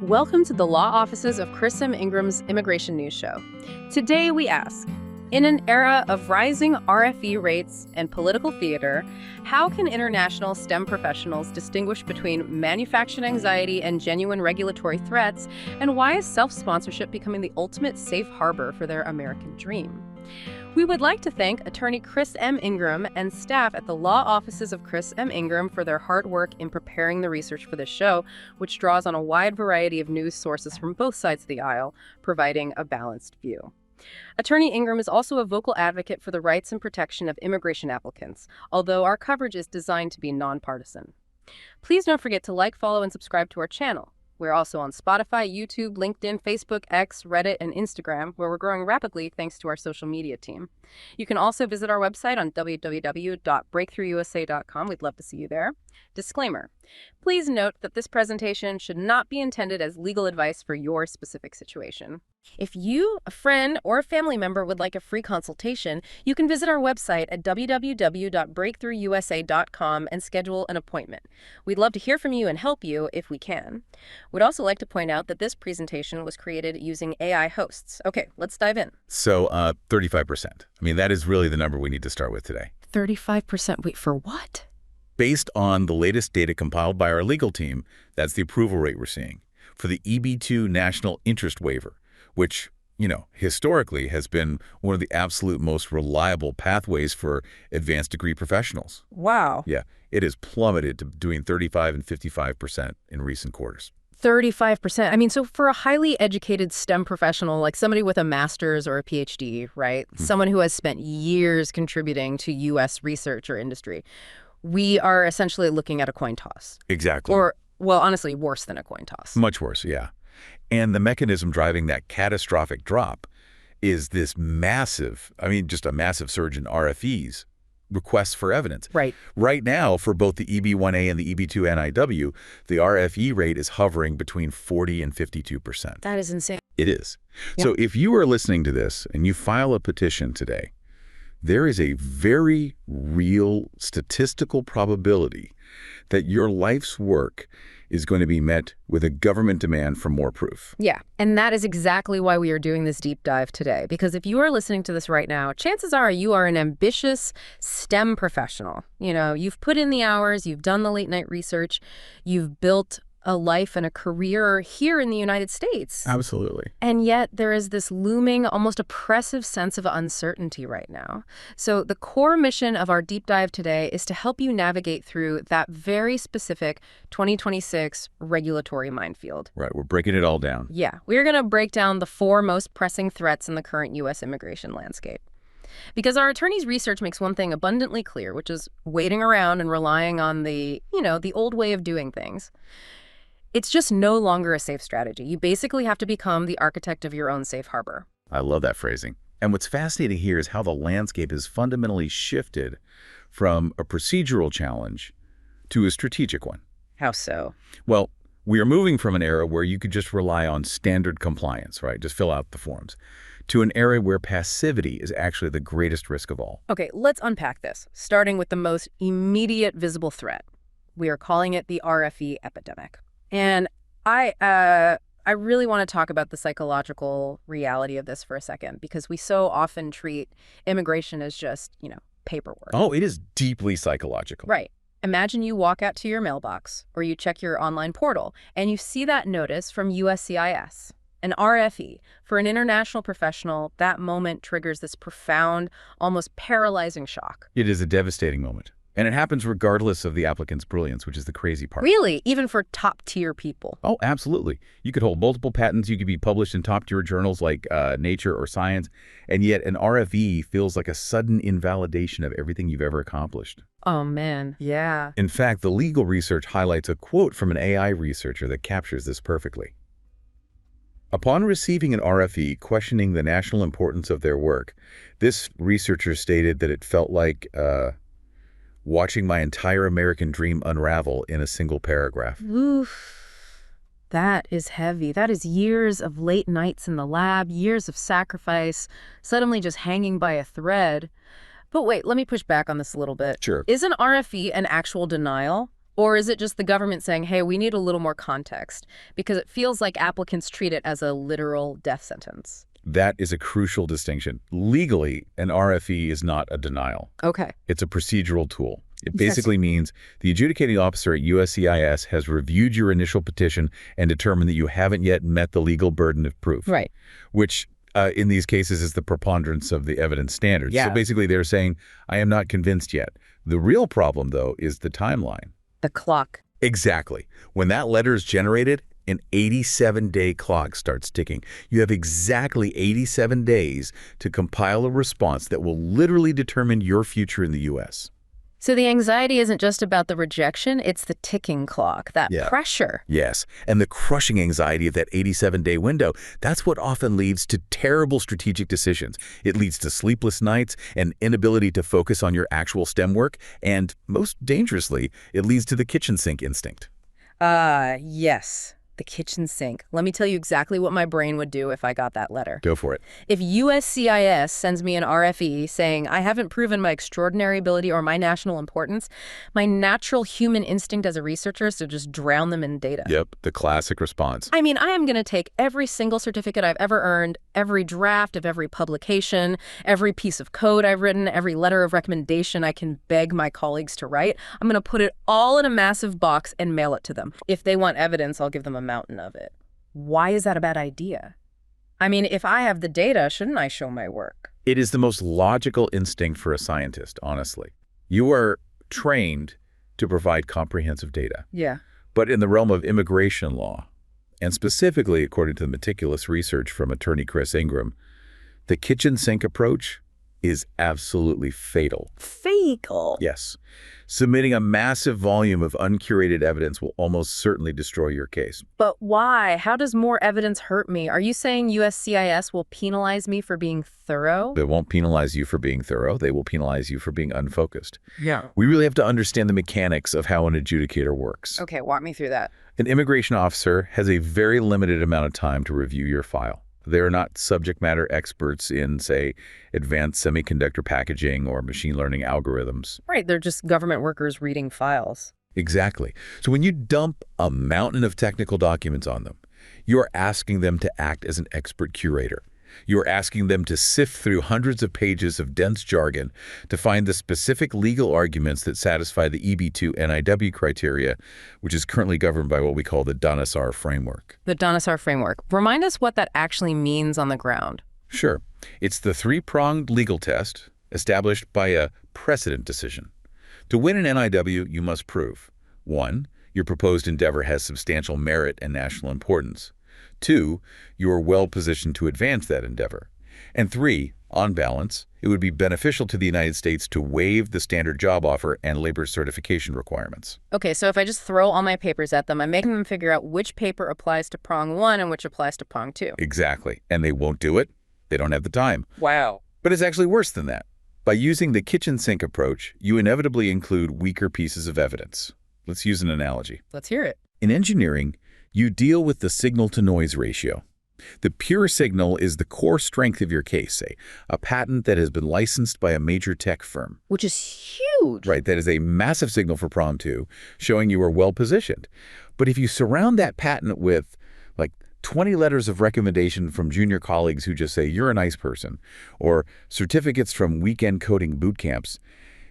Welcome to the law offices of Chris M. Ingram's Immigration News Show. Today we ask, in an era of rising RFE rates and political theater, how can international STEM professionals distinguish between manufactured anxiety and genuine regulatory threats, and why is self-sponsorship becoming the ultimate safe harbor for their American dream? We would like to thank attorney Chris M. Ingram and staff at the law offices of Chris M. Ingram for their hard work in preparing the research for this show, which draws on a wide variety of news sources from both sides of the aisle, providing a balanced view. Attorney Ingram is also a vocal advocate for the rights and protection of immigration applicants, although our coverage is designed to be nonpartisan. Please don't forget to like, follow, and subscribe to our channel. We're also on Spotify, YouTube, LinkedIn, Facebook, X, Reddit, and Instagram, where we're growing rapidly thanks to our social media team. You can also visit our website on www.breakthroughusa.com. We'd love to see you there. Disclaimer. Please note that this presentation should not be intended as legal advice for your specific situation. If you, a friend, or a family member would like a free consultation, you can visit our website at www.breakthroughusa.com and schedule an appointment. We'd love to hear from you and help you if we can. We'd also like to point out that this presentation was created using AI hosts. Okay, let's dive in. So, 35%. I mean, that is really the number we need to start with today. 35%? Wait, for what? Based on the latest data compiled by our legal team, that's the approval rate we're seeing for the EB2 National Interest Waiver, which, historically has been one of the absolute most reliable pathways for advanced degree professionals. Wow. Yeah, it has plummeted to between 35 and 55% in recent quarters. 35%. I mean, so for a highly educated STEM professional, like somebody with a master's or a PhD, right? Someone who has spent years contributing to U.S. research or industry, we are essentially looking at a coin toss. Exactly. Or, well, honestly, worse than a coin toss. Much worse, yeah. And the mechanism driving that catastrophic drop is this massive, just a massive surge in RFEs, requests for evidence. Right. Right now, for both the EB1A and the EB2 NIW, the RFE rate is hovering between 40 and 52%. That is insane. It is. Yep. So if you are listening to this and you file a petition today, there is a very real statistical probability that your life's work is going to be met with a government demand for more proof. Yeah, and that is exactly why we are doing this deep dive today. Because if you are listening to this right now, chances are you are an ambitious STEM professional. You've put in the hours, you've done the late night research, you've built a life and a career here in the United States. Absolutely. And yet there is this looming, almost oppressive sense of uncertainty right now. So the core mission of our deep dive today is to help you navigate through that very specific 2026 regulatory minefield. Right, we're breaking it all down. Yeah, we're going to break down the 4 most pressing threats in the current U.S. immigration landscape. Because our attorney's research makes one thing abundantly clear, which is waiting around and relying on the old way of doing things. It's just no longer a safe strategy. You basically have to become the architect of your own safe harbor. I love that phrasing. And what's fascinating here is how the landscape has fundamentally shifted from a procedural challenge to a strategic one. How so? Well, we are moving from an era where you could just rely on standard compliance, right? Just fill out the forms, to an era where passivity is actually the greatest risk of all. Okay, let's unpack this, starting with the most immediate visible threat. We are calling it the RFE epidemic. And I really want to talk about the psychological reality of this for a second, because we so often treat immigration as just, paperwork. Oh, it is deeply psychological. Right. Imagine you walk out to your mailbox or you check your online portal and you see that notice from USCIS, an RFE. For an international professional, that moment triggers this profound, almost paralyzing shock. It is a devastating moment. And it happens regardless of the applicant's brilliance, which is the crazy part. Really? Even for top-tier people? Oh, absolutely. You could hold multiple patents. You could be published in top-tier journals like Nature or Science. And yet an RFE feels like a sudden invalidation of everything you've ever accomplished. Oh, man. Yeah. In fact, the legal research highlights a quote from an AI researcher that captures this perfectly. Upon receiving an RFE questioning the national importance of their work, this researcher stated that it felt like watching my entire American dream unravel in a single paragraph. Oof. That is heavy. That is years of late nights in the lab, years of sacrifice, suddenly just hanging by a thread. But wait, let me push back on this a little bit. Sure. Is an RFE an actual denial? Or is it just the government saying, hey, we need a little more context? Because it feels like applicants treat it as a literal death sentence. That is a crucial distinction. Legally, an RFE is not a denial. Okay. It's a procedural tool. It basically means the adjudicating officer at USCIS has reviewed your initial petition and determined that you haven't yet met the legal burden of proof. Right. Which, in these cases, is the preponderance of the evidence standards. Yeah. So basically, they're saying, I am not convinced yet. The real problem, though, is the timeline. The clock. Exactly. When that letter is generated, an 87-day clock starts ticking. You have exactly 87 days to compile a response that will literally determine your future in the U.S. So the anxiety isn't just about the rejection, it's the ticking clock, that pressure. Yes, and the crushing anxiety of that 87-day window, that's what often leads to terrible strategic decisions. It leads to sleepless nights and inability to focus on your actual STEM work, and most dangerously, it leads to the kitchen sink instinct. Yes. The kitchen sink. Let me tell you exactly what my brain would do if I got that letter. Go for it. If USCIS sends me an RFE saying I haven't proven my extraordinary ability or my national importance, my natural human instinct as a researcher is to just drown them in data. Yep, the classic response. I mean, I am going to take every single certificate I've ever earned, every draft of every publication, every piece of code I've written, every letter of recommendation I can beg my colleagues to write. I'm going to put it all in a massive box and mail it to them. If they want evidence, I'll give them a mountain of it. Why is that a bad idea? I mean, if I have the data, shouldn't I show my work? It is the most logical instinct for a scientist, honestly. You are trained to provide comprehensive data. Yeah. But in the realm of immigration law, and specifically according to the meticulous research from attorney Chris Ingram, the kitchen sink approach is absolutely fatal. Fatal? Yes. Submitting a massive volume of uncurated evidence will almost certainly destroy your case. But why? How does more evidence hurt me? Are you saying USCIS will penalize me for being thorough? They won't penalize you for being thorough. They will penalize you for being unfocused. Yeah. We really have to understand the mechanics of how an adjudicator works. Okay, walk me through that. An immigration officer has a very limited amount of time to review your file. They are not subject matter experts in, say, advanced semiconductor packaging or machine learning algorithms. Right, they're just government workers reading files. Exactly. So when you dump a mountain of technical documents on them, you're asking them to act as an expert curator. You're asking them to sift through hundreds of pages of dense jargon to find the specific legal arguments that satisfy the EB2 NIW criteria, which is currently governed by what we call the Unassailable framework. The Unassailable framework. Remind us what that actually means on the ground. Sure. It's the three-pronged legal test established by a precedent decision. To win an NIW, you must prove: 1, your proposed endeavor has substantial merit and national importance. 2, you are well positioned to advance that endeavor. And 3, on balance, it would be beneficial to the United States to waive the standard job offer and labor certification requirements. Okay, so if I just throw all my papers at them, I'm making them figure out which paper applies to prong 1 and which applies to prong 2. Exactly. And they won't do it. They don't have the time. Wow. But it's actually worse than that. By using the kitchen sink approach, you inevitably include weaker pieces of evidence. Let's use an analogy. Let's hear it. In engineering, you deal with the signal-to-noise ratio. The pure signal is the core strength of your case, say, a patent that has been licensed by a major tech firm. Which is huge. Right, that is a massive signal for prong 2, showing you are well-positioned. But if you surround that patent with, like, 20 letters of recommendation from junior colleagues who just say, you're a nice person, or certificates from weekend coding boot camps,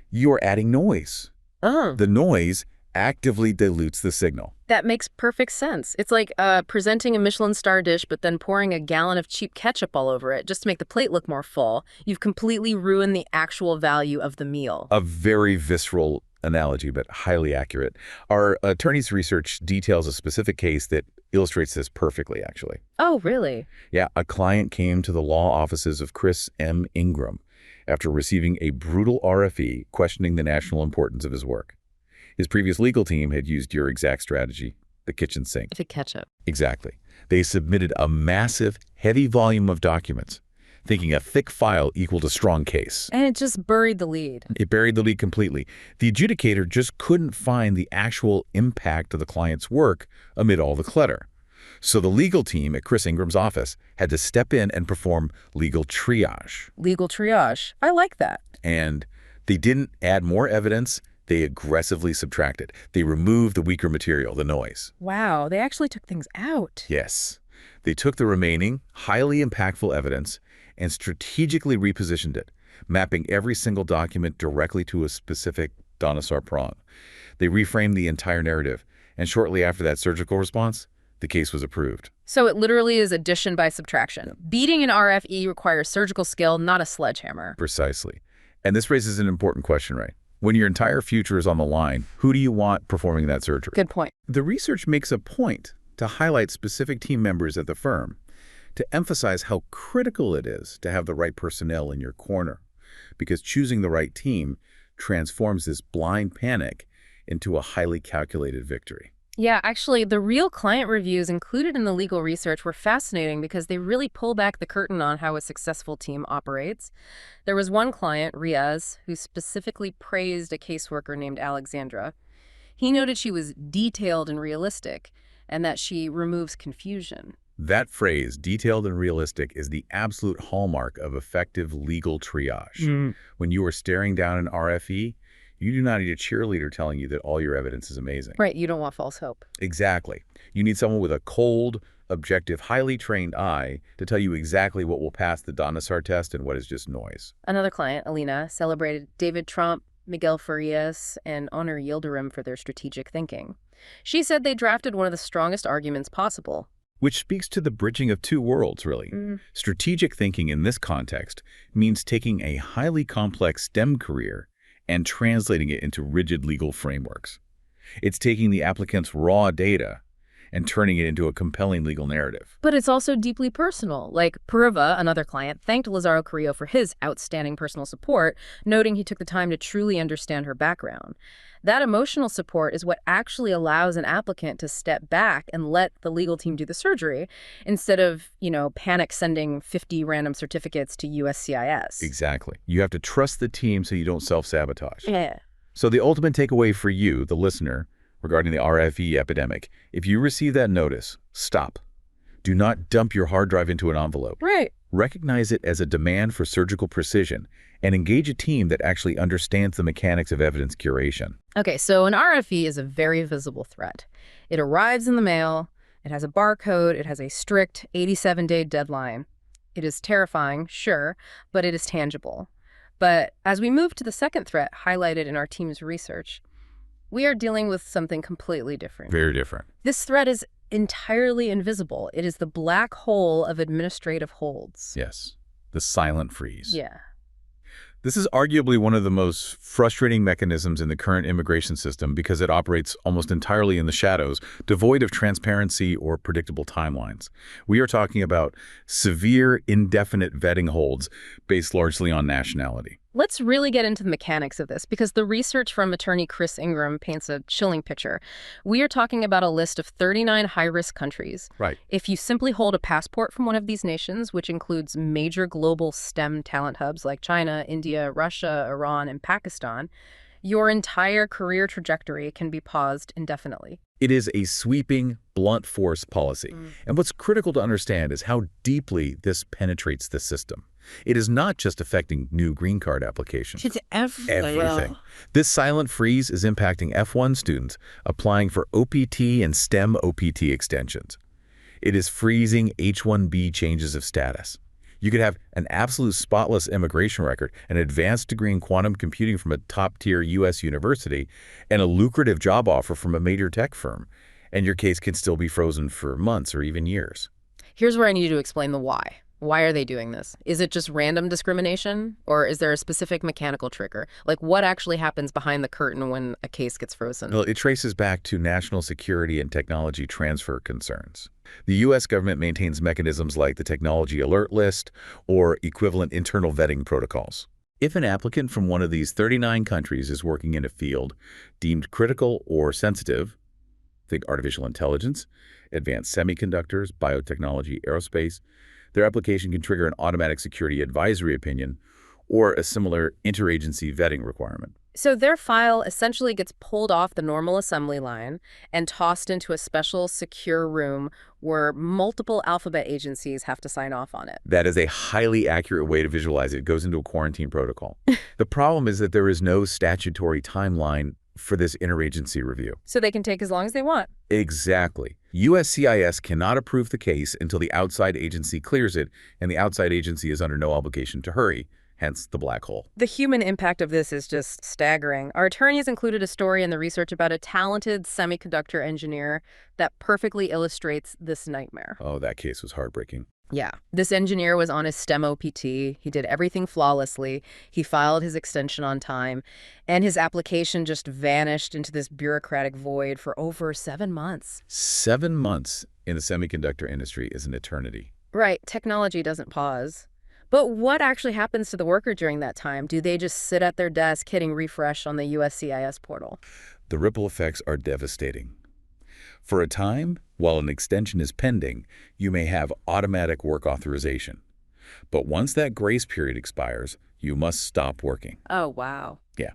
you are adding noise. The noise actively dilutes the signal. That makes perfect sense. It's like presenting a Michelin star dish, but then pouring a gallon of cheap ketchup all over it just to make the plate look more full. You've completely ruined the actual value of the meal. A very visceral analogy, but highly accurate. Our attorney's research details a specific case that illustrates this perfectly, actually. Oh, really? Yeah, a client came to the law offices of Chris M. Ingram after receiving a brutal RFE questioning the national importance of his work. His previous legal team had used your exact strategy, the kitchen sink. To ketchup. Exactly. They submitted a massive, heavy volume of documents, thinking a thick file equaled a strong case. And it just buried the lead. It buried the lead completely. The adjudicator just couldn't find the actual impact of the client's work amid all the clutter. So the legal team at Chris Ingram's office had to step in and perform legal triage. Legal triage. I like that. And they didn't add more evidence. They aggressively subtracted. They removed the weaker material, the noise. Wow, they actually took things out. Yes. They took the remaining, highly impactful evidence and strategically repositioned it, mapping every single document directly to a specific Donasar prong. They reframed the entire narrative, and shortly after that surgical response, the case was approved. So it literally is addition by subtraction. Beating an RFE requires surgical skill, not a sledgehammer. Precisely. And this raises an important question, right? When your entire future is on the line, who do you want performing that surgery? Good point. The research makes a point to highlight specific team members at the firm, to emphasize how critical it is to have the right personnel in your corner, because choosing the right team transforms this blind panic into a highly calculated victory. Yeah, actually, the real client reviews included in the legal research were fascinating because they really pull back the curtain on how a successful team operates. There was one client, Riaz, who specifically praised a caseworker named Alexandra. He noted she was detailed and realistic, and that she removes confusion. That phrase, detailed and realistic, is the absolute hallmark of effective legal triage. When you are staring down an RFE, you do not need a cheerleader telling you that all your evidence is amazing. Right, you don't want false hope. Exactly. You need someone with a cold, objective, highly trained eye to tell you exactly what will pass the Donasar test and what is just noise. Another client, Alina, celebrated David Trump, Miguel Farias, and Honor Yildirim for their strategic thinking. She said they drafted one of the strongest arguments possible. Which speaks to the bridging of two worlds, really. Strategic thinking in this context means taking a highly complex STEM career and translating it into rigid legal frameworks. It's taking the applicant's raw data and turning it into a compelling legal narrative. But it's also deeply personal. Like Purva, another client, thanked Lazaro Carrillo for his outstanding personal support, noting he took the time to truly understand her background. That emotional support is what actually allows an applicant to step back and let the legal team do the surgery instead of, panic sending 50 random certificates to USCIS. Exactly. You have to trust the team so you don't self-sabotage. Yeah. So the ultimate takeaway for you, the listener, regarding the RFE epidemic, if you receive that notice, stop. Do not dump your hard drive into an envelope. Right. Recognize it as a demand for surgical precision and engage a team that actually understands the mechanics of evidence curation. Okay, so an RFE is a very visible threat. It arrives in the mail, it has a barcode, it has a strict 87-day deadline. It is terrifying, sure, but it is tangible. But as we move to the second threat highlighted in our team's research, we are dealing with something completely different. Very different. This threat is entirely invisible. It is the black hole of administrative holds. Yes, the silent freeze. Yeah. This is arguably one of the most frustrating mechanisms in the current immigration system because it operates almost entirely in the shadows, devoid of transparency or predictable timelines. We are talking about severe, indefinite vetting holds based largely on nationality. Let's really get into the mechanics of this because the research from attorney Chris Ingram paints a chilling picture. We are talking about a list of 39 high-risk countries. Right. If you simply hold a passport from one of these nations, which includes major global STEM talent hubs like China, India, Russia, Iran, and Pakistan, your entire career trajectory can be paused indefinitely. It is a sweeping, blunt force policy. And what's critical to understand is how deeply this penetrates the system. It is not just affecting new green card applications. It's everything. Everything. This silent freeze is impacting F1 students applying for OPT and STEM OPT extensions. It is freezing H-1B changes of status. You could have an absolute spotless immigration record, an advanced degree in quantum computing from a top-tier U.S. university, and a lucrative job offer from a major tech firm, and your case can still be frozen for months or even years. Here's where I need you to explain the why. Why are they doing this? Is it just random discrimination, or is there a specific mechanical trigger? Like, what actually happens behind the curtain when a case gets frozen? Well, it traces back to national security and technology transfer concerns. The U.S. government maintains mechanisms like the Technology Alert List or equivalent internal vetting protocols. If an applicant from one of these 39 countries is working in a field deemed critical or sensitive, think artificial intelligence, advanced semiconductors, biotechnology, aerospace, their application can trigger an automatic security advisory opinion or a similar interagency vetting requirement. So their file essentially gets pulled off the normal assembly line and tossed into a special secure room where multiple alphabet agencies have to sign off on it. That is a highly accurate way to visualize it. It goes into a quarantine protocol. The problem is that there is no statutory timeline for this interagency review. So they can take as long as they want. Exactly. USCIS cannot approve the case until the outside agency clears it, and the outside agency is under no obligation to hurry, hence the black hole. The human impact of this is just staggering. Our attorneys included a story in the research about a talented semiconductor engineer that perfectly illustrates this nightmare. Oh, that case was heartbreaking. Yeah. This engineer was on his STEM OPT. He did everything flawlessly. He filed his extension on time, and his application just vanished into this bureaucratic void for over 7 months. 7 months in the semiconductor industry is an eternity. Right. Technology doesn't pause. But what actually happens to the worker during that time? Do they just sit at their desk hitting refresh on the USCIS portal? The ripple effects are devastating. For a time, while an extension is pending, you may have automatic work authorization. But once that grace period expires, you must stop working. Oh, wow. Yeah.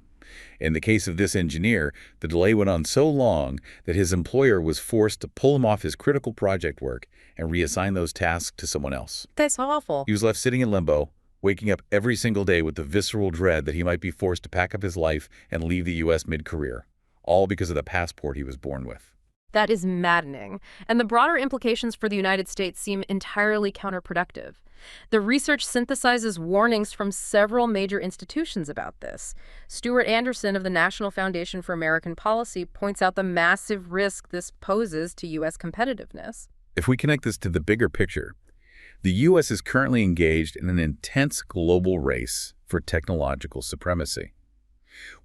In the case of this engineer, the delay went on so long that his employer was forced to pull him off his critical project work and reassign those tasks to someone else. That's awful. He was left sitting in limbo, waking up every single day with the visceral dread that he might be forced to pack up his life and leave the U.S. mid-career, all because of the passport he was born with. That is maddening. And the broader implications for the United States seem entirely counterproductive. The research synthesizes warnings from several major institutions about this. Stuart Anderson of the National Foundation for American Policy points out the massive risk this poses to U.S. competitiveness. If we connect this to the bigger picture, the U.S. is currently engaged in an intense global race for technological supremacy.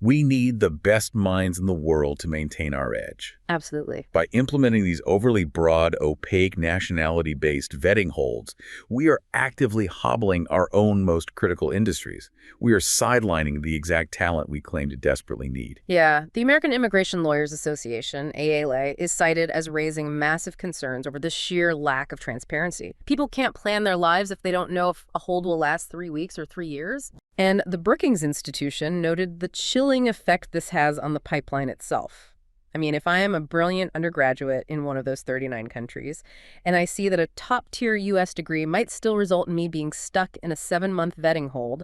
We need the best minds in the world to maintain our edge. Absolutely. By implementing these overly broad, opaque, nationality-based vetting holds, we are actively hobbling our own most critical industries. We are sidelining the exact talent we claim to desperately need. Yeah, the American Immigration Lawyers Association, AALA, is cited as raising massive concerns over the sheer lack of transparency. People can't plan their lives if they don't know if a hold will last 3 weeks or 3 years. And the Brookings Institution noted the chilling effect this has on the pipeline itself. I mean, if I am a brilliant undergraduate in one of those 39 countries, and I see that a top-tier U.S. degree might still result in me being stuck in a 7-month vetting hold,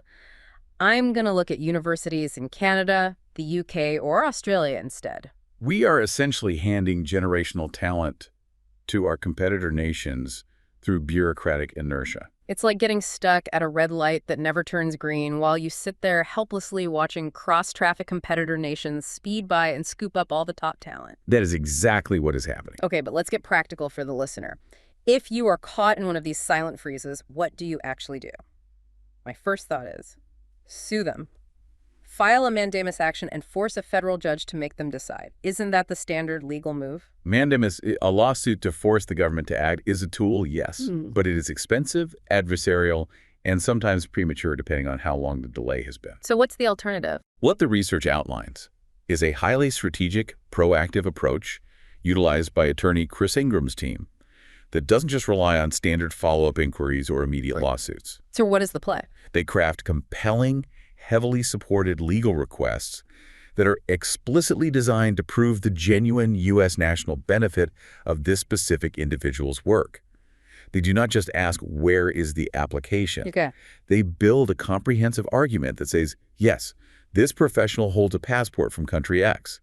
I'm going to look at universities in Canada, the UK, or Australia instead. We are essentially handing generational talent to our competitor nations through bureaucratic inertia. It's like getting stuck at a red light that never turns green while you sit there helplessly watching cross-traffic competitor nations speed by and scoop up all the top talent. That is exactly what is happening. Okay, but let's get practical for the listener. If you are caught in one of these silent freezes, what do you actually do? My first thought is, sue them. File a mandamus action and force a federal judge to make them decide. Isn't that the standard legal move? Mandamus, a lawsuit to force the government to act, is a tool, yes, but it is expensive, adversarial, and sometimes premature depending on how long the delay has been. So what's the alternative? What the research outlines is a highly strategic, proactive approach utilized by attorney Chris Ingram's team that doesn't just rely on standard follow-up inquiries or immediate lawsuits. So what is the play? They craft compelling, heavily supported legal requests that are explicitly designed to prove the genuine U.S. national benefit of this specific individual's work. They do not just ask, where is the application? Okay. They build a comprehensive argument that says, yes, this professional holds a passport from country X.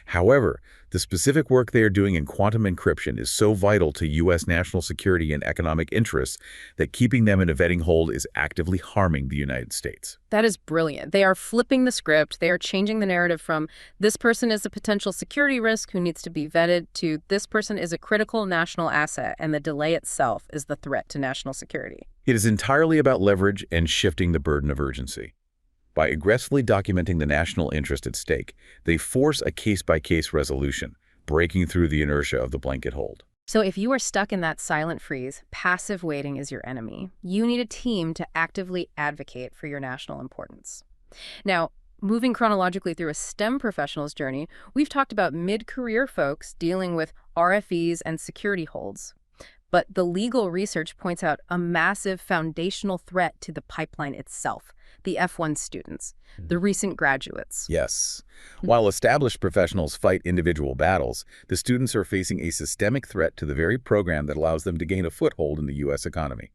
However, the specific work they are doing in quantum encryption is so vital to U.S. national security and economic interests that keeping them in a vetting hold is actively harming the United States. That is brilliant. They are flipping the script. They are changing the narrative from this person is a potential security risk who needs to be vetted to this person is a critical national asset and the delay itself is the threat to national security. It is entirely about leverage and shifting the burden of urgency. By aggressively documenting the national interest at stake, they force a case-by-case resolution, breaking through the inertia of the blanket hold. So if you are stuck in that silent freeze, passive waiting is your enemy. You need a team to actively advocate for your national importance. Now, moving chronologically through a STEM professional's journey, we've talked about mid-career folks dealing with RFEs and security holds. But the legal research points out a massive foundational threat to the pipeline itself, the F1 students, the recent graduates. Yes. While established professionals fight individual battles, the students are facing a systemic threat to the very program that allows them to gain a foothold in the U.S. economy.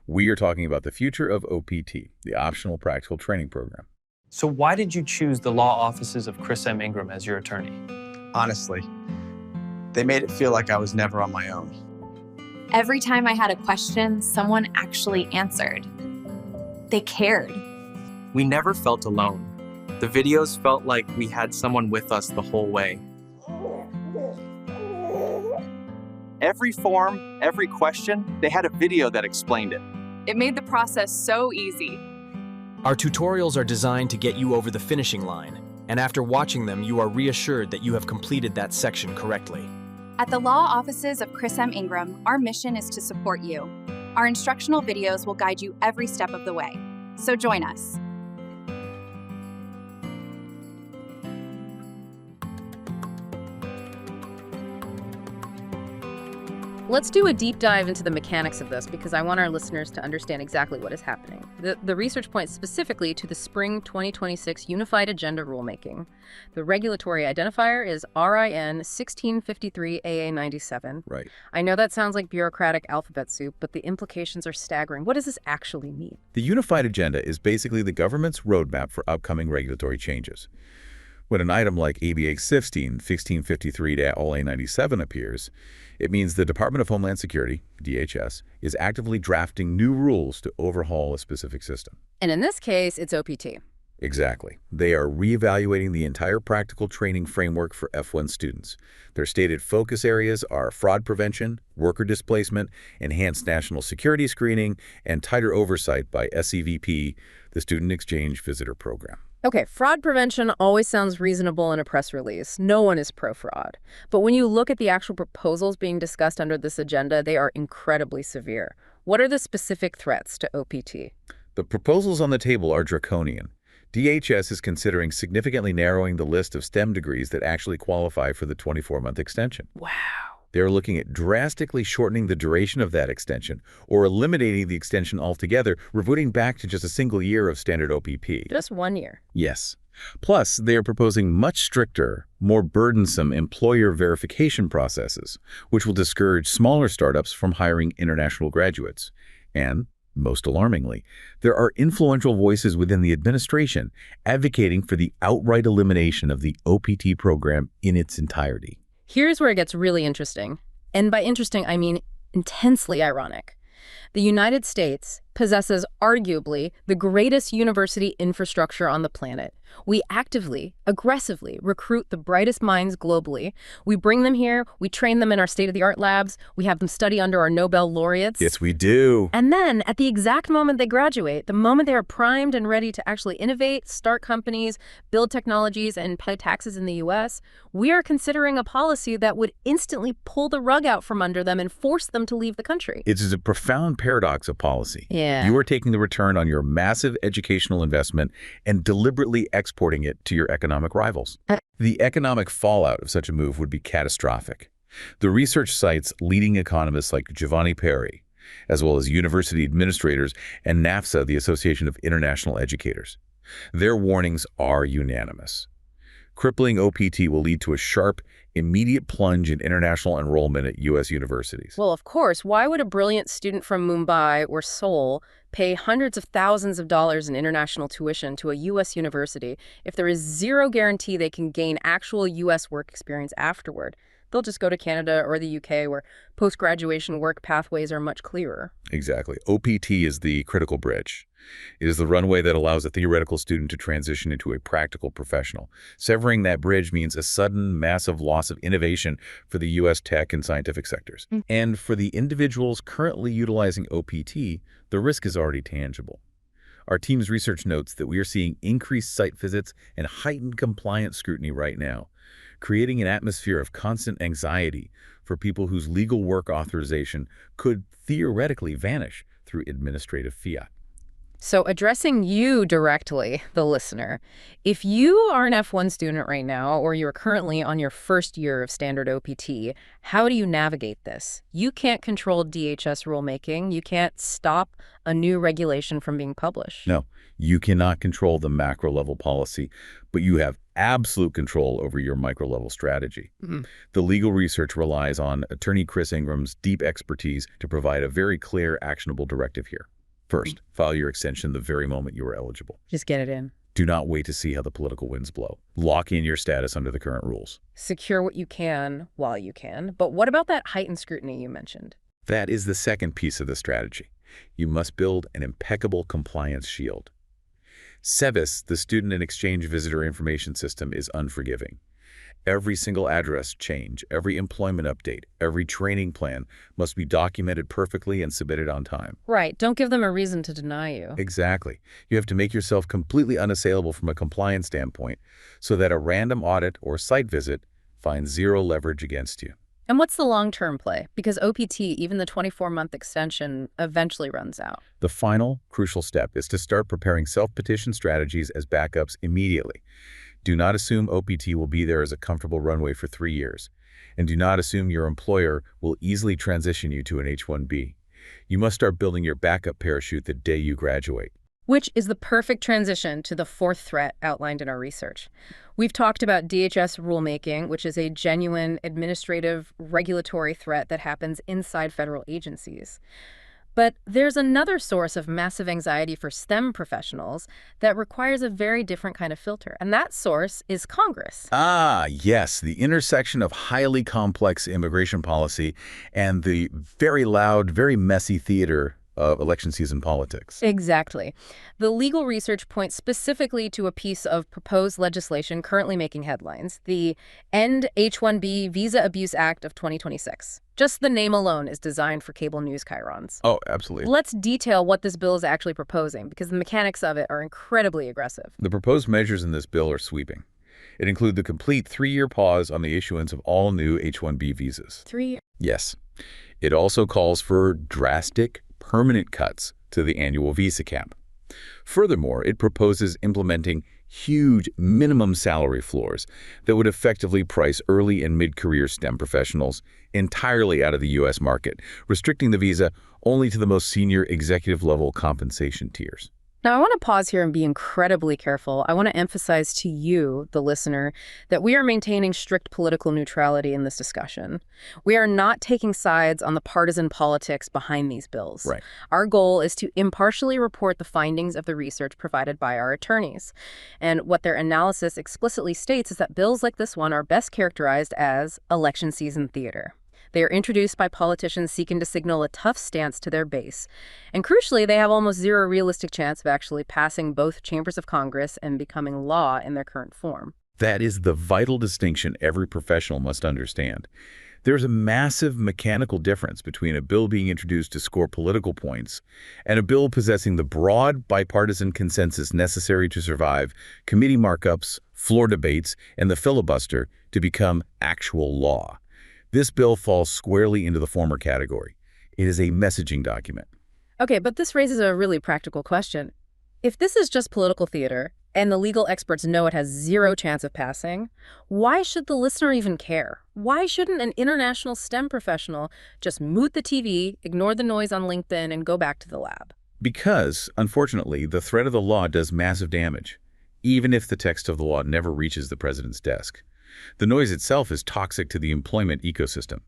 We are talking about the future of OPT, the Optional Practical Training Program. So why did you choose the law offices of Chris M. Ingram as your attorney? Honestly, they made it feel like I was never on my own. Every time I had a question, someone actually answered. They cared. We never felt alone. The videos felt like we had someone with us the whole way. Every form, every question, they had a video that explained it. It made the process so easy. Our tutorials are designed to get you over the finishing line, and after watching them, you are reassured that you have completed that section correctly. At the law offices of Chris M. Ingram, our mission is to support you. Our instructional videos will guide you every step of the way. So join us. Let's do a deep dive into the mechanics of this because I want our listeners to understand exactly what is happening. The research points specifically to the spring 2026 Unified Agenda rulemaking. The regulatory identifier is RIN 1653 AA97. Right. I know that sounds like bureaucratic alphabet soup, but the implications are staggering. What does this actually mean? The Unified Agenda is basically the government's roadmap for upcoming regulatory changes. When an item like ABA 1653 AA97 appears, it means the Department of Homeland Security, DHS, is actively drafting new rules to overhaul a specific system. And in this case, it's OPT. Exactly. They are reevaluating the entire practical training framework for F1 students. Their stated focus areas are fraud prevention, worker displacement, enhanced national security screening, and tighter oversight by SEVP, the Student Exchange Visitor Program. Okay, fraud prevention always sounds reasonable in a press release. No one is pro-fraud. But when you look at the actual proposals being discussed under this agenda, they are incredibly severe. What are the specific threats to OPT? The proposals on the table are draconian. DHS is considering significantly narrowing the list of STEM degrees that actually qualify for the 24-month extension. Wow. They're looking at drastically shortening the duration of that extension or eliminating the extension altogether, reverting back to just a single year of standard OPP. Just 1 year. Yes. Plus, they are proposing much stricter, more burdensome employer verification processes, which will discourage smaller startups from hiring international graduates. And, most alarmingly, there are influential voices within the administration advocating for the outright elimination of the OPT program in its entirety. Here's where it gets really interesting. And by interesting, I mean intensely ironic. The United States possesses arguably the greatest university infrastructure on the planet. We actively, aggressively recruit the brightest minds globally. We bring them here, we train them in our state-of-the-art labs, we have them study under our Nobel laureates. Yes, we do. And then, at the exact moment they graduate, the moment they are primed and ready to actually innovate, start companies, build technologies, and pay taxes in the U.S., we are considering a policy that would instantly pull the rug out from under them and force them to leave the country. It is a profound paradox of policy. Yeah. You are taking the return on your massive educational investment and deliberately exporting it to your economic rivals. The economic fallout of such a move would be catastrophic. The research cites leading economists like Giovanni Perry, as well as university administrators and NAFSA, the Association of International Educators. Their warnings are unanimous. Crippling OPT will lead to a sharp, immediate plunge in international enrollment at U.S. universities. Well, of course, why would a brilliant student from Mumbai or Seoul pay hundreds of thousands of dollars in international tuition to a U.S. university if there is zero guarantee they can gain actual U.S. work experience afterward? They'll just go to Canada or the UK where post-graduation work pathways are much clearer. Exactly. OPT is the critical bridge. It is the runway that allows a theoretical student to transition into a practical professional. Severing that bridge means a sudden, massive loss of innovation for the U.S. tech and scientific sectors. And for the individuals currently utilizing OPT, the risk is already tangible. Our team's research notes that we are seeing increased site visits and heightened compliance scrutiny right now, creating an atmosphere of constant anxiety for people whose legal work authorization could theoretically vanish through administrative fiat. So addressing you directly, the listener, if you are an F1 student right now or you're currently on your first year of standard OPT, how do you navigate this? You can't control DHS rulemaking. You can't stop a new regulation from being published. No, you cannot control the macro level policy, but you have absolute control over your micro level strategy. The legal research relies on attorney Chris Ingram's deep expertise to provide a very clear, actionable directive here. First, file your extension the very moment you are eligible. Just get it in. Do not wait to see how the political winds blow. Lock in your status under the current rules. Secure what you can while you can. But what about that heightened scrutiny you mentioned? That is the second piece of the strategy. You must build an impeccable compliance shield. SEVIS, the Student and Exchange Visitor Information System, is unforgiving. Every single address change, every employment update, every training plan must be documented perfectly and submitted on time. Right. Don't give them a reason to deny you. Exactly. You have to make yourself completely unassailable from a compliance standpoint so that a random audit or site visit finds zero leverage against you. And what's the long-term play? Because OPT, even the 24-month extension, eventually runs out. The final, crucial step is to start preparing self-petition strategies as backups immediately. Do not assume OPT will be there as a comfortable runway for 3 years. And do not assume your employer will easily transition you to an H-1B. You must start building your backup parachute the day you graduate. Which is the perfect transition to the fourth threat outlined in our research. We've talked about DHS rulemaking, which is a genuine administrative regulatory threat that happens inside federal agencies. But there's another source of massive anxiety for STEM professionals that requires a very different kind of filter, and that source is Congress. Ah, yes, the intersection of highly complex immigration policy and the very loud, very messy theater of election season politics. Exactly. The legal research points specifically to a piece of proposed legislation currently making headlines, the End H-1B Visa Abuse Act of 2026. Just the name alone is designed for cable news chyrons. Oh, absolutely. Let's detail what this bill is actually proposing, because the mechanics of it are incredibly aggressive. The proposed measures in this bill are sweeping. It includes the complete 3-year pause on the issuance of all new H-1B visas. 3 years? Yes. It also calls for drastic, permanent cuts to the annual visa cap. Furthermore, it proposes implementing huge minimum salary floors that would effectively price early and mid-career STEM professionals entirely out of the U.S. market, restricting the visa only to the most senior executive-level compensation tiers. Now, I want to pause here and be incredibly careful. I want to emphasize to you, the listener, that we are maintaining strict political neutrality in this discussion. We are not taking sides on the partisan politics behind these bills. Right. Our goal is to impartially report the findings of the research provided by our attorneys. And what their analysis explicitly states is that bills like this one are best characterized as election season theater. They are introduced by politicians seeking to signal a tough stance to their base. And crucially, they have almost zero realistic chance of actually passing both chambers of Congress and becoming law in their current form. That is the vital distinction every professional must understand. There's a massive mechanical difference between a bill being introduced to score political points and a bill possessing the broad bipartisan consensus necessary to survive committee markups, floor debates, and the filibuster to become actual law. This bill falls squarely into the former category. It is a messaging document. Okay, but this raises a really practical question. If this is just political theater, and the legal experts know it has zero chance of passing, why should the listener even care? Why shouldn't an international STEM professional just mute the TV, ignore the noise on LinkedIn, and go back to the lab? Because, unfortunately, the threat of the law does massive damage, even if the text of the law never reaches the president's desk. The noise itself is toxic to the employment ecosystem.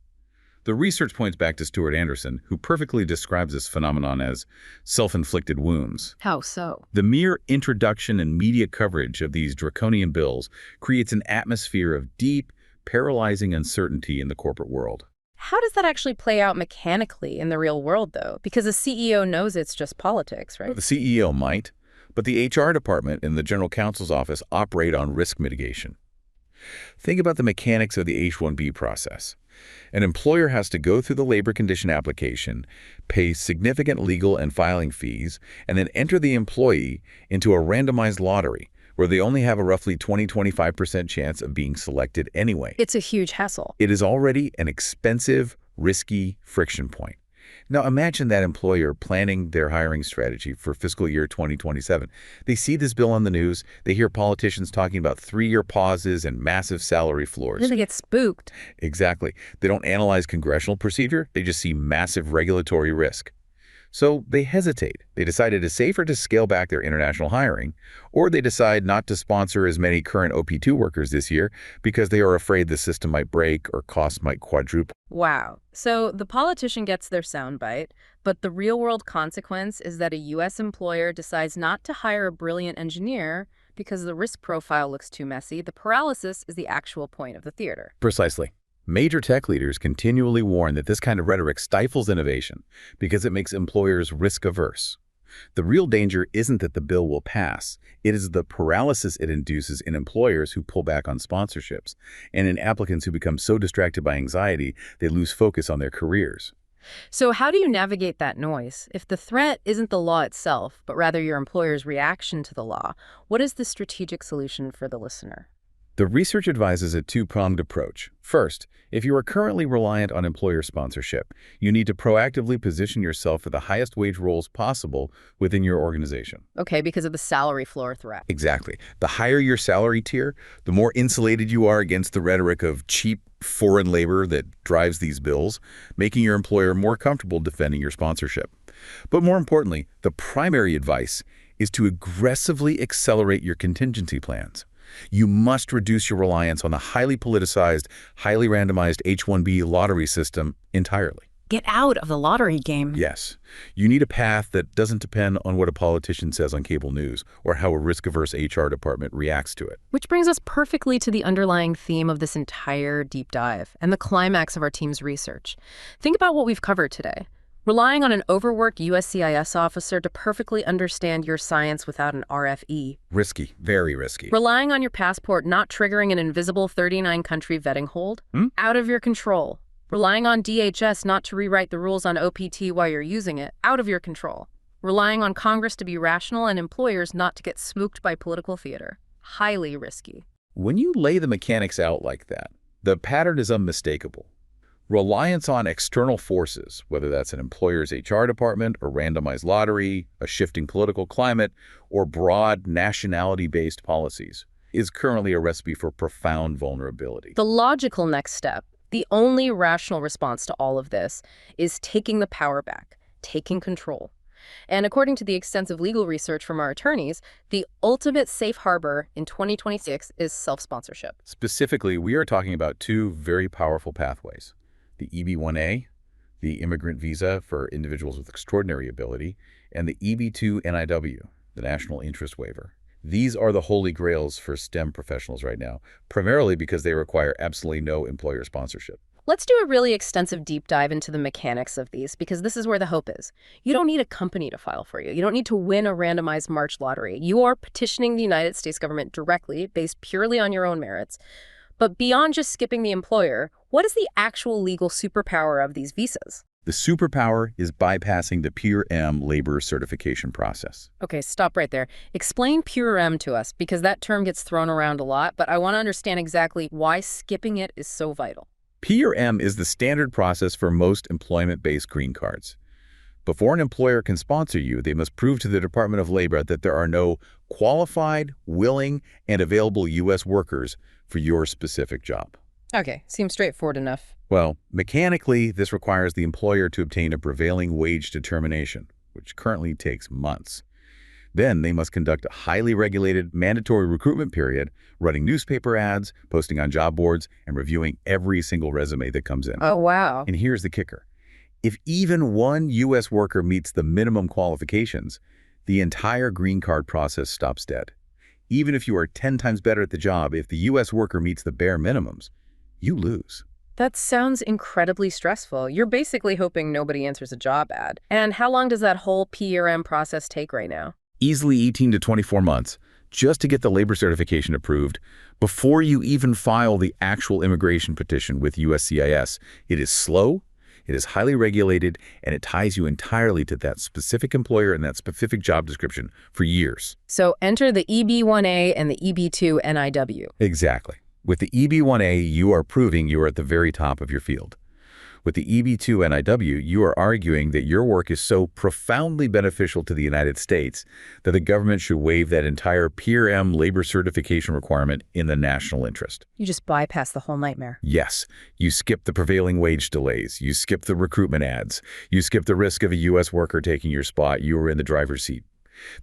The research points back to Stuart Anderson, who perfectly describes this phenomenon as self-inflicted wounds. How so? The mere introduction and media coverage of these draconian bills creates an atmosphere of deep, paralyzing uncertainty in the corporate world. How does that actually play out mechanically in the real world, though? Because the CEO knows it's just politics, right? The CEO might, but the HR department and the general counsel's office operate on risk mitigation. Think about the mechanics of the H-1B process. An employer has to go through the labor condition application, pay significant legal and filing fees, and then enter the employee into a randomized lottery where they only have a roughly 20–25% chance of being selected anyway. It's a huge hassle. It is already an expensive, risky friction point. Now imagine that employer planning their hiring strategy for fiscal year 2027. They see this bill on the news, they hear politicians talking about 3-year pauses and massive salary floors. Then they get spooked. Exactly. They don't analyze congressional procedure, they just see massive regulatory risk. So they hesitate. They decide it is safer to scale back their international hiring, or they decide not to sponsor as many current OP2 workers this year because they are afraid the system might break or costs might quadruple. Wow. So the politician gets their soundbite, but the real-world consequence is that a U.S. employer decides not to hire a brilliant engineer because the risk profile looks too messy, the paralysis is the actual point of the theater. Precisely. Major tech leaders continually warn that this kind of rhetoric stifles innovation because it makes employers risk-averse. The real danger isn't that the bill will pass. It is the paralysis it induces in employers who pull back on sponsorships and in applicants who become so distracted by anxiety they lose focus on their careers. So how do you navigate that noise? If the threat isn't the law itself, but rather your employer's reaction to the law, what is the strategic solution for the listener? The research advises a two-pronged approach. First, if you are currently reliant on employer sponsorship, you need to proactively position yourself for the highest wage roles possible within your organization. Okay, because of the salary floor threat. Exactly. The higher your salary tier, the more insulated you are against the rhetoric of cheap foreign labor that drives these bills, making your employer more comfortable defending your sponsorship. But more importantly, the primary advice is to aggressively accelerate your contingency plans. You must reduce your reliance on the highly politicized, highly randomized H-1B lottery system entirely. Get out of the lottery game. Yes. You need a path that doesn't depend on what a politician says on cable news or how a risk-averse HR department reacts to it. Which brings us perfectly to the underlying theme of this entire deep dive and the climax of our team's research. Think about what we've covered today. Relying on an overworked USCIS officer to perfectly understand your science without an RFE. Risky, very risky. Relying on your passport not triggering an invisible 39-country vetting hold. Out of your control. Relying on DHS not to rewrite the rules on OPT while you're using it. Out of your control. Relying on Congress to be rational and employers not to get spooked by political theater. Highly risky. When you lay the mechanics out like that, the pattern is unmistakable. Reliance on external forces, whether that's an employer's HR department or randomized lottery, a shifting political climate, or broad nationality-based policies, is currently a recipe for profound vulnerability. The logical next step, the only rational response to all of this, is taking the power back, taking control. And according to the extensive legal research from our attorneys, the ultimate safe harbor in 2026 is self-sponsorship. Specifically, we are talking about two very powerful pathways. The EB1A, the immigrant visa for individuals with extraordinary ability, and the EB2 NIW, the national interest waiver. These are the holy grails for STEM professionals right now, primarily because they require absolutely no employer sponsorship. Let's do a really extensive deep dive into the mechanics of these, because this is where the hope is. You don't need a company to file for you. You don't need to win a randomized March lottery. You are petitioning the United States government directly, based purely on your own merits. But beyond just skipping the employer, what is the actual legal superpower of these visas? The superpower is bypassing the PERM labor certification process. Okay, stop right there. Explain PERM to us, because that term gets thrown around a lot, but I want to understand exactly why skipping it is so vital. PERM is the standard process for most employment-based green cards. Before an employer can sponsor you, they must prove to the Department of Labor that there are no qualified, willing, and available U.S. workers for your specific job. Okay, seems straightforward enough. Well, mechanically, this requires the employer to obtain a prevailing wage determination, which currently takes months. Then they must conduct a highly regulated mandatory recruitment period, running newspaper ads, posting on job boards, and reviewing every single resume that comes in. Oh, wow. And here's the kicker. If even one U.S. worker meets the minimum qualifications, the entire green card process stops dead. Even if you are 10 times better at the job, if the U.S. worker meets the bare minimums, you lose. That sounds incredibly stressful. You're basically hoping nobody answers a job ad. And how long does that whole PERM process take right now? Easily 18 to 24 months, just to get the labor certification approved before you even file the actual immigration petition with USCIS. It is slow, it is highly regulated, and it ties you entirely to that specific employer and that specific job description for years. So enter the EB1A and the EB2 NIW. Exactly. With the EB1A, you are proving you are at the very top of your field. With the EB2 NIW, you are arguing that your work is so profoundly beneficial to the United States that the government should waive that entire PERM labor certification requirement in the national interest. You just bypass the whole nightmare. Yes. You skip the prevailing wage delays. You skip the recruitment ads. You skip the risk of a U.S. worker taking your spot. You are in the driver's seat.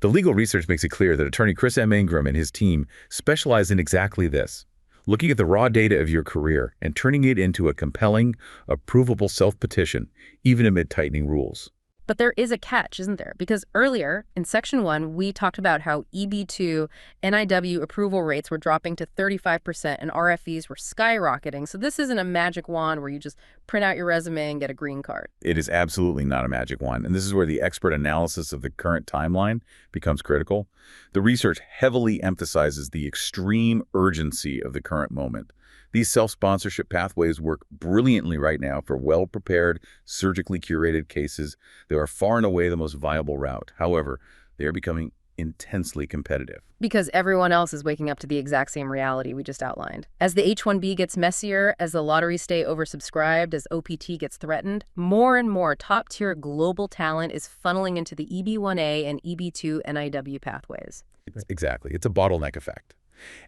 The legal research makes it clear that attorney Chris M. Ingram and his team specialize in exactly this. Looking at the raw data of your career and turning it into a compelling, approvable self-petition, even amid tightening rules. But there is a catch, isn't there? Because earlier, in Section 1, we talked about how EB2 NIW approval rates were dropping to 35% and RFEs were skyrocketing. So this isn't a magic wand where you just print out your resume and get a green card. It is absolutely not a magic wand, and this is where the expert analysis of the current timeline becomes critical. The research heavily emphasizes the extreme urgency of the current moment. These self-sponsorship pathways work brilliantly right now for well-prepared, surgically curated cases. They are far and away the most viable route. However, they are becoming intensely competitive. Because everyone else is waking up to the exact same reality we just outlined. As the H-1B gets messier, as the lotteries stay oversubscribed, as OPT gets threatened, more and more top-tier global talent is funneling into the EB1A and EB2 NIW pathways. Exactly. It's a bottleneck effect.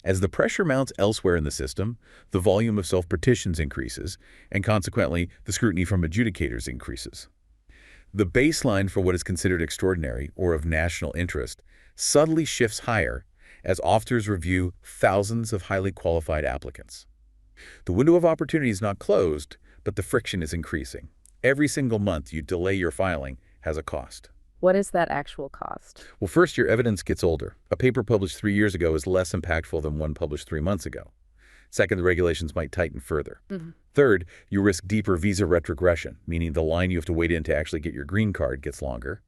As the pressure mounts elsewhere in the system, the volume of self-petitions increases, and consequently, the scrutiny from adjudicators increases. The baseline for what is considered extraordinary or of national interest subtly shifts higher as authors review thousands of highly qualified applicants. The window of opportunity is not closed, but the friction is increasing. Every single month you delay your filing has a cost. What is that actual cost? Well, first, your evidence gets older. A paper published 3 years ago is less impactful than one published 3 months ago. Second, the regulations might tighten further. Third, you risk deeper visa retrogression, meaning the line you have to wait in to actually get your green card gets longer.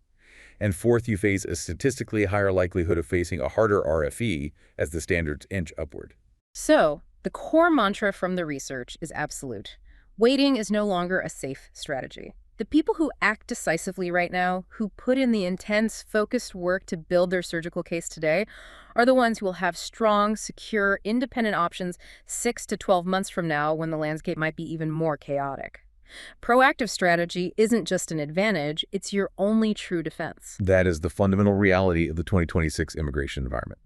And fourth, you face a statistically higher likelihood of facing a harder RFE as the standards inch upward. So, the core mantra from the research is absolute. Waiting is no longer a safe strategy. The people who act decisively right now, who put in the intense, focused work to build their surgical case today, are the ones who will have strong, secure, independent options 6 to 12 months from now when the landscape might be even more chaotic. Proactive strategy isn't just an advantage, it's your only true defense. That is the fundamental reality of the 2026 immigration environment.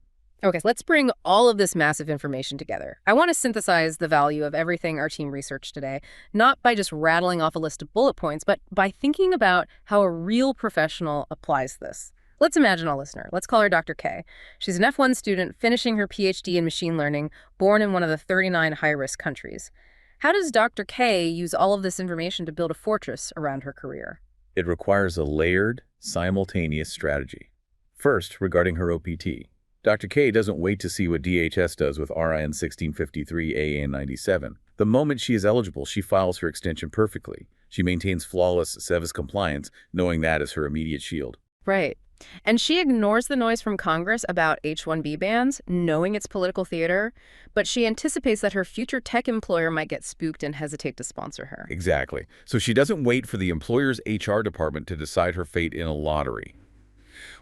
Okay, so let's bring all of this massive information together. I want to synthesize the value of everything our team researched today, not by just rattling off a list of bullet points, but by thinking about how a real professional applies this. Let's imagine a listener. Let's call her Dr. K. She's an F1 student finishing her PhD in machine learning, born in one of the 39 high-risk countries. How does Dr. K use all of this information to build a fortress around her career? It requires a layered, simultaneous strategy. First, regarding her OPT. Dr. K doesn't wait to see what DHS does with RIN 1653 AA97. The moment she is eligible, she files her extension perfectly. She maintains flawless SEVIS compliance, knowing that is her immediate shield. Right. And she ignores the noise from Congress about H-1B bans, knowing it's political theater, but she anticipates that her future tech employer might get spooked and hesitate to sponsor her. Exactly. So she doesn't wait for the employer's HR department to decide her fate in a lottery.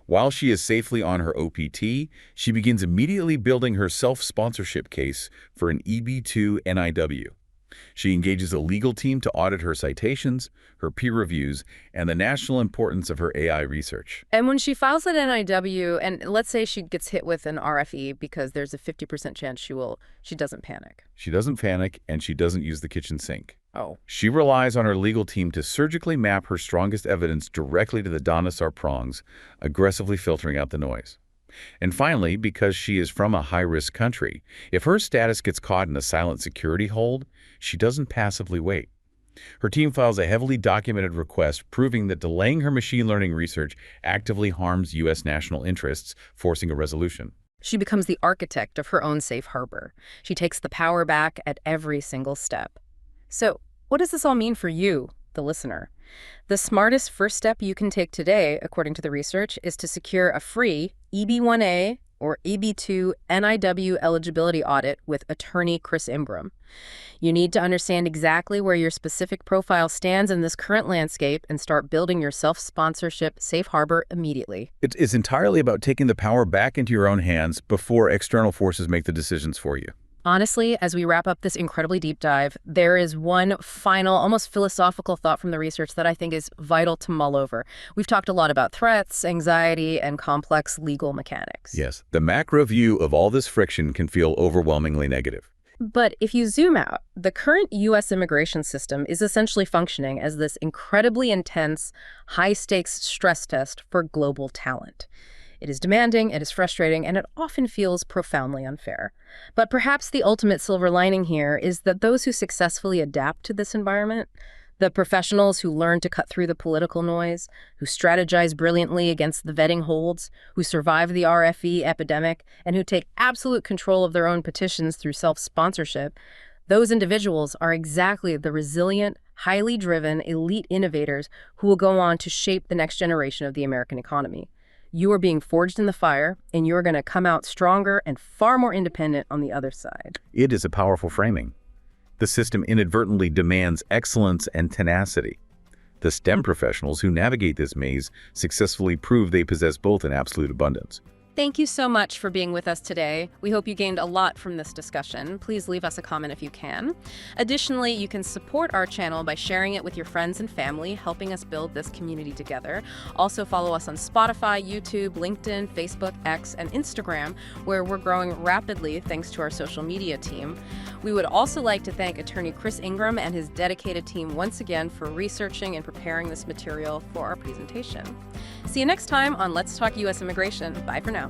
While she is safely on her OPT, she begins immediately building her self-sponsorship case for an EB2 NIW. She engages a legal team to audit her citations, her peer reviews, and the national importance of her AI research. And when she files that NIW, and let's say she gets hit with an RFE because there's a 50% chance she doesn't panic. She doesn't panic, and she doesn't use the kitchen sink. Oh. She relies on her legal team to surgically map her strongest evidence directly to the Donasar prongs, aggressively filtering out the noise. And finally, because she is from a high-risk country, if her status gets caught in a silent security hold, she doesn't passively wait. Her team files a heavily documented request proving that delaying her machine learning research actively harms U.S. national interests, forcing a resolution. She becomes the architect of her own safe harbor. She takes the power back at every single step. So, what does this all mean for you, the listener? The smartest first step you can take today, according to the research, is to secure a free EB1A or EB2 NIW eligibility audit with attorney Chris Ingram. You need to understand exactly where your specific profile stands in this current landscape and start building your self-sponsorship safe harbor immediately. It is entirely about taking the power back into your own hands before external forces make the decisions for you. Honestly, as we wrap up this incredibly deep dive, there is one final, almost philosophical thought from the research that I think is vital to mull over. We've talked a lot about threats, anxiety, and complex legal mechanics. Yes, the macro view of all this friction can feel overwhelmingly negative. But if you zoom out, the current U.S. immigration system is essentially functioning as this incredibly intense, high-stakes stress test for global talent. It is demanding, it is frustrating, and it often feels profoundly unfair. But perhaps the ultimate silver lining here is that those who successfully adapt to this environment, The professionals who learn to cut through the political noise, who strategize brilliantly against the vetting holds, who survive the RFE epidemic, and who take absolute control of their own petitions through self-sponsorship, those individuals are exactly the resilient, highly driven, elite innovators who will go on to shape the next generation of the American economy. You are being forged in the fire, and you're going to come out stronger and far more independent on the other side. It is a powerful framing. The system inadvertently demands excellence and tenacity. The STEM professionals who navigate this maze successfully prove they possess both in absolute abundance. Thank you so much for being with us today. We hope you gained a lot from this discussion. Please leave us a comment if you can. Additionally, you can support our channel by sharing it with your friends and family, helping us build this community together. Also follow us on Spotify, YouTube, LinkedIn, Facebook, X, and Instagram, where we're growing rapidly thanks to our social media team. We would also like to thank attorney Chris Ingram and his dedicated team once again for researching and preparing this material for our presentation. See you next time on Let's Talk U.S. Immigration. Bye for now.